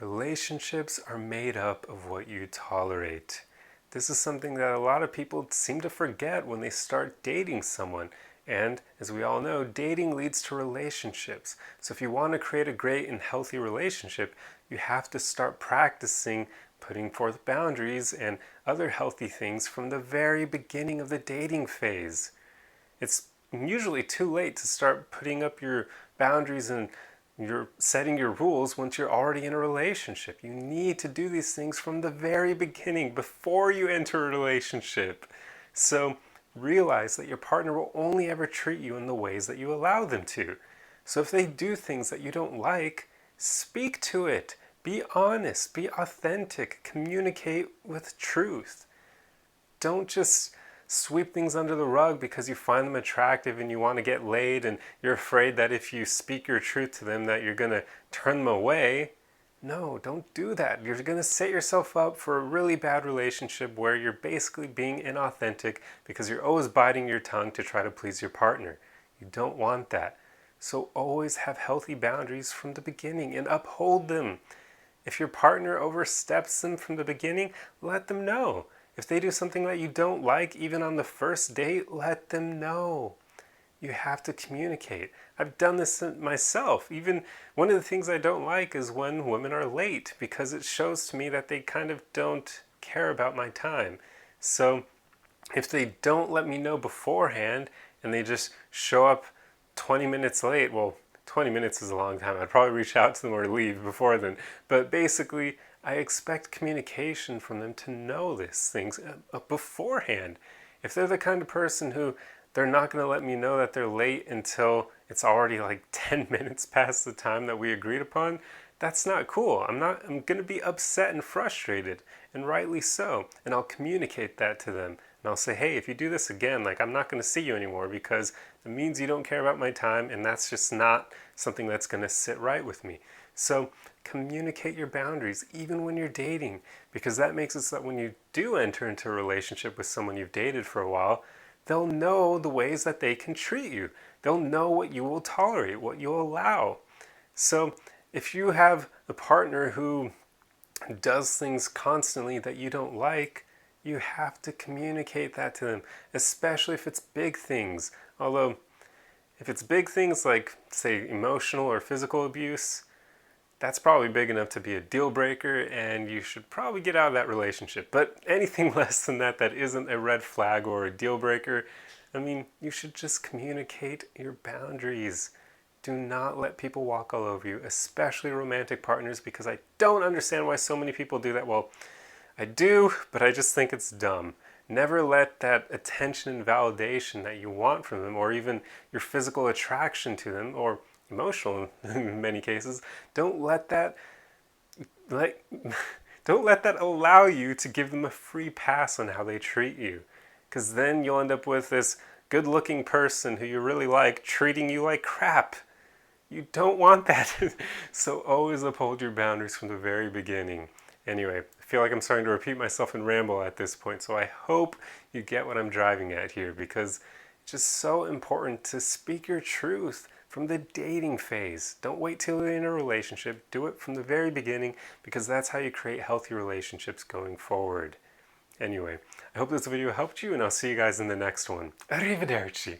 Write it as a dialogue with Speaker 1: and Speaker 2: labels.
Speaker 1: Relationships are made up of what you tolerate. This is something that a lot of people seem to forget when they start dating someone. And as we all know, dating leads to relationships. So if you want to create a great and healthy relationship, you have to start practicing putting forth boundaries and other healthy things from the very beginning of the dating phase. It's usually too late to start putting up your boundaries and you're setting your rules once you're already in a relationship. You need to do these things from the very beginning before you enter a relationship. So realize that your partner will only ever treat you in the ways that you allow them to. So if they do things that you don't like, speak to it. Be honest, be authentic, communicate with truth. Don't just sweep things under the rug because you find them attractive and you want to get laid and you're afraid that if you speak your truth to them that you're going to turn them away. No, don't do that. You're going to set yourself up for a really bad relationship where you're basically being inauthentic because you're always biting your tongue to try to please your partner. You don't want that. So always have healthy boundaries from the beginning and uphold them. If your partner oversteps them from the beginning, let them know. If they do something that you don't like, even on the first date, let them know. You have to communicate. I've done this myself. Even one of the things I don't like is when women are late because it shows to me that they kind of don't care about my time. So if they don't let me know beforehand and they just show up 20 minutes late, well, 20 minutes is a long time. I'd probably reach out to them or leave before then. But basically, I expect communication from them to know these things beforehand. If they're the kind of person who they're not going to let me know that they're late until it's already like 10 minutes past the time that we agreed upon, that's not cool. I'm going to be upset and frustrated, and rightly so. And I'll communicate that to them. And I'll say, hey, if you do this again, like I'm not going to see you anymore because it means you don't care about my time, and that's just not something that's going to sit right with me. So communicate your boundaries even when you're dating, because that makes it so that when you do enter into a relationship with someone you've dated for a while, they'll know the ways that they can treat you. They'll know what you will tolerate, what you'll allow. So if you have a partner who does things constantly that you don't like, you have to communicate that to them, especially if it's big things. Although, if it's big things like, say, emotional or physical abuse, that's probably big enough to be a deal breaker and you should probably get out of that relationship. But anything less than that that isn't a red flag or a deal breaker, I mean, you should just communicate your boundaries. Do not let people walk all over you, especially romantic partners, because I don't understand why so many people do that. Well, I do, but I just think it's dumb. Never let that attention and validation that you want from them, or even your physical attraction to them, or emotional in many cases, don't let that like don't let that allow you to give them a free pass on how they treat you. Because then you'll end up with this good-looking person who you really like treating you like crap. You don't want that. So always uphold your boundaries from the very beginning. Anyway, I feel like I'm starting to repeat myself and ramble at this point, so I hope you get what I'm driving at here, because it's just so important to speak your truth from the dating phase. Don't wait till you're in a relationship. Do it from the very beginning, because that's how you create healthy relationships going forward. Anyway, I hope this video helped you, and I'll see you guys in the next one. Arrivederci!